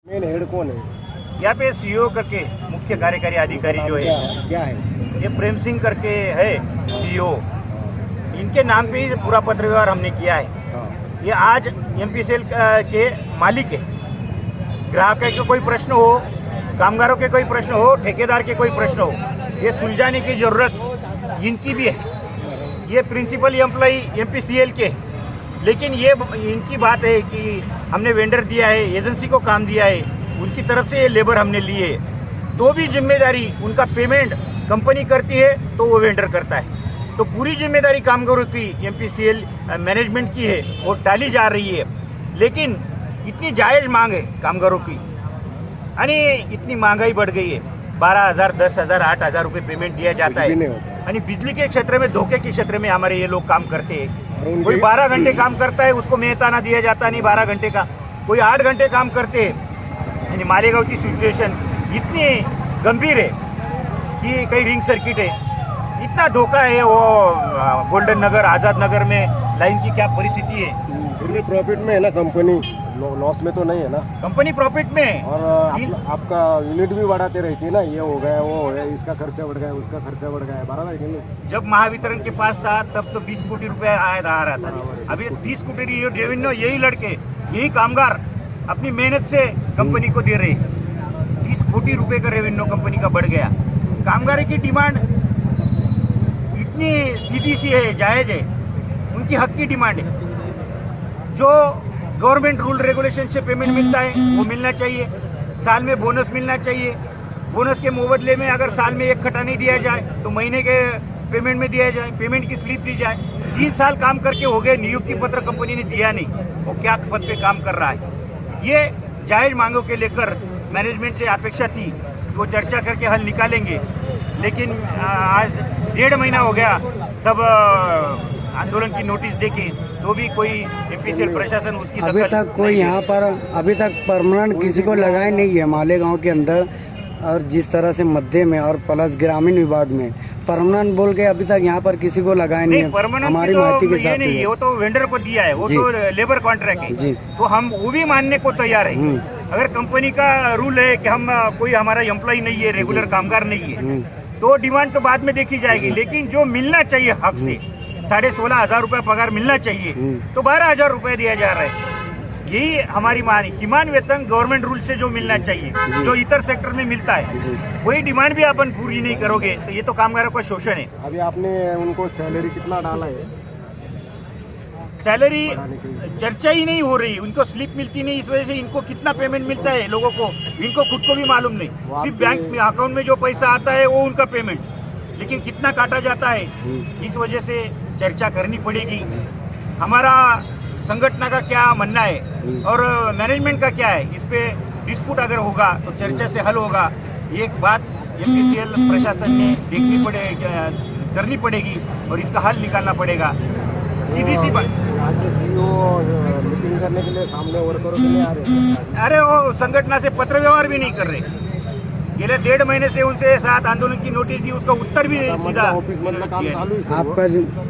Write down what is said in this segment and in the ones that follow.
Main head कौन है? यहाँ पे सीईओ करके मुख्य कार्यकारी अधिकारी जो है, क्या है? ये प्रेम सिंह करके है सीईओ। इनके नाम पे ही पूरा पत्र व्यवहार हमने किया है। हाँ। ये आज एमपीसीएल के मालिक है। ग्राहक के कोई प्रश्न हो, कामगारों के कोई प्रश्न हो, ठेकेदार के कोई प्रश्न हो, ये सुलझाने की जरूरत इनकी भी है। ये प्रिंसिपल एम्प्लॉई एमपीसीएल के, लेकिन ये इनकी बात है कि हमने वेंडर दिया है, एजेंसी को काम दिया है, उनकी तरफ से ये लेबर हमने लिए, तो भी जिम्मेदारी उनका पेमेंट कंपनी करती है तो वो वेंडर करता है। तो पूरी जिम्मेदारी कामगारों की एमपीसीएल मैनेजमेंट की है, वो टाली जा रही है। लेकिन इतनी जायज़ मांग है कामगारों की, आणि इतनी महंगाई बढ़ गई है। 12,000, 10,000, 8,000 रुपये पेमेंट दिया जाता है। आणि बिजली के क्षेत्र में, धोखे के क्षेत्र में हमारे ये लोग काम करते हैं। कोई 12 घंटे काम करता है, उसको मेहताना दिया जाता नहीं 12 घंटे का, कोई 8 घंटे काम करते हैं। यानी मालेगांव की सिचुएशन इतनी गंभीर है कि कहीं रिंग सर्किट है, इतना धोखा है। वो गोल्डन नगर, आज़ाद नगर में लाइन की क्या परिस्थिति है। फिर प्रॉफिट में है ना कंपनी, लॉस में तो नहीं है ना? कंपनी प्रॉफिट में। और आपका यूनिट भी बढ़ाते रहती है ना, ये हो गया, वो हो गया, इसका खर्चा बढ़ गया, उसका खर्चा बढ़ गया, बराबर है कि नहीं? जब महावितरण के पास था तब तो 20 कोटी रुपए आ रहा था। अभी 30 कोटी रेवेन्यू यही लड़के, यही कामगार अपनी मेहनत से कंपनी को दे रहे। 30 कोटी रुपए का रेवेन्यू कंपनी का बढ़ गया। कामगार की डिमांड इतनी सीधी सी है, जायज़ है, उनकी हक की डिमांड है। जो गवर्नमेंट रूल रेगुलेशन से पेमेंट मिलता है वो मिलना चाहिए। साल में बोनस मिलना चाहिए। बोनस के मुबदले में अगर साल में एक खटा नहीं दिया जाए तो महीने के पेमेंट में दिया जाए, पेमेंट की स्लिप दी जाए। 3 साल काम करके हो गए, नियुक्ति पत्र कंपनी ने दिया नहीं, वो क्या पद पे काम कर रहा है। ये जायज़ मांगों के लेकर मैनेजमेंट से अपेक्षा थी वो चर्चा करके हल निकालेंगे, लेकिन आज 1.5 महीना हो गया सब आंदोलन की नोटिस देके, तो भी कोई एमपीसीएल प्रशासन उसकी अभी तक कोई यहाँ पर अभी तक परमानेंट किसी को लगाया नहीं है मालेगांव के अंदर। और जिस तरह से मध्य में और प्लस ग्रामीण विभाग में परमानेंट बोल के अभी तक यहाँ पर किसी को लगाया नहीं है। हमारी माहिती के हिसाब से वो तो वेंडर को दिया है, वो तो लेबर कॉन्ट्रैक्ट है जी। तो हम वो भी मानने को तैयार है। अगर कंपनी का रूल है कि हम कोई हमारा एम्प्लॉय नहीं है, रेगुलर कामगार नहीं है, तो डिमांड तो बाद में देखी जाएगी। लेकिन जो मिलना चाहिए हक से, 16,500 रुपये पगार मिलना चाहिए, तो 12,000 रुपये दिया जा रहा है। यही हमारी मांग है। किमान वेतन गवर्नमेंट रूल से जो मिलना चाहिए, जो इतर सेक्टर में मिलता है, वही डिमांड भी अपन पूरी नहीं करोगे तो ये तो कामगारों का शोषण है। अभी आपने उनको सैलरी कितना डाला है? सैलरी चर्चा ही नहीं हो रही, उनको स्लिप मिलती नहीं, इस वजह से इनको कितना पेमेंट मिलता है लोगों को, इनको खुद को भी मालूम नहीं। सिर्फ बैंक में अकाउंट में जो पैसा आता है वो उनका पेमेंट, लेकिन कितना काटा जाता है, इस वजह से चर्चा करनी पड़ेगी। हमारा संगठन का क्या मानना है और मैनेजमेंट का क्या है, इस पे डिस्प्यूट अगर होगा तो चर्चा से हल होगा। एक बात एमपीसीएल प्रशासन ने करनी पड़ेगी और इसका हल निकालना पड़ेगा। सीधी सी बात। मीटिंग करने के लिए सामने वर्करों के लिए आ रहे? अरे वो संगठन से पत्र व्यवहार भी नहीं कर रहे। गेले 1.5 महीने से उनसे साथ आंदोलन की नोटिस दी, उसका उत्तर भी नहीं सीधा। ऑफिस में काम चालू है?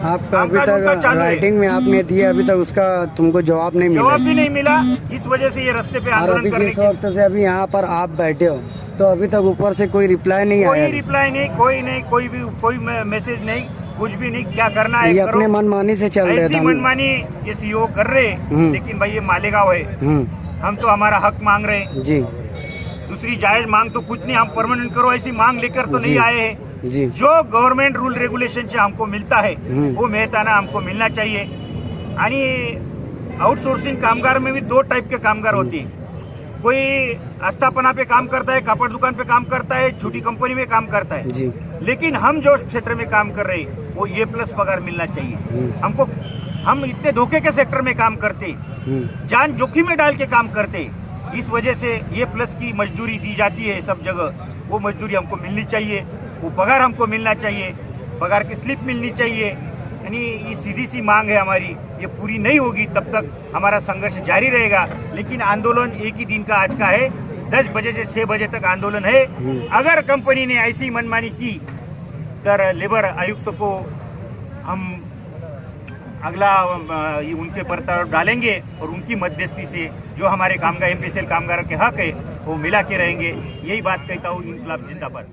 आपका अभी तक राइटिंग में आपने दिया, अभी तक उसका तुमको जवाब नहीं मिला? जवाब भी नहीं मिला, इस वजह से ये रास्ते पे आंदोलन करने जिस वक्त से अभी यहाँ पर आप बैठे हो तो अभी तक ऊपर से कोई रिप्लाई नहीं आया? कोई रिप्लाई नहीं, कोई मैसेज नहीं, कुछ भी नहीं। क्या करना है ये अपने मनमानी से चल रहे हैं, मनमानी ये सीईओ कर रहे हैं। लेकिन भाई ये मालेगांव है, हम तो हमारा हक मांग रहे हैं जी। दूसरी जायज मांग तो कुछ नहीं, हम परमानेंट करो ऐसी मांग लेकर तो नहीं आए हैं जी। जो गवर्नमेंट रूल रेगुलेशन से हमको मिलता है वो मेहताना हमको मिलना चाहिए। आणि आउटसोर्सिंग कामगार में भी 2 टाइप के कामगार होते हैं। कोई आस्थापना पे काम करता है, कापड़ दुकान पे काम करता है, छोटी कंपनी में काम करता है जी। लेकिन हम जो क्षेत्र में काम कर रहे हैं वो A+ पगार मिलना चाहिए हमको। हम इतने धोखे के सेक्टर में काम करते, जान जोखिम में डाल के काम करते, इस वजह से A+ की मजदूरी दी जाती है सब जगह। वो मजदूरी हमको मिलनी चाहिए, वो पगार हमको मिलना चाहिए, पगार की स्लिप मिलनी चाहिए। यानी ये सीधी सी मांग है हमारी, ये पूरी नहीं होगी तब तक हमारा संघर्ष जारी रहेगा। लेकिन आंदोलन एक ही दिन का आज का है, 10 बजे से 6 बजे तक आंदोलन है। अगर कंपनी ने ऐसी मनमानी की तो लेबर आयुक्त को हम अगला ये उनके पर डालेंगे और उनकी मध्यस्थी से जो हमारे कामगार MPCL कामगारों के हक है वो मिला के रहेंगे। यही बात कहता हूँ। इंकलाब जिंदाबाद।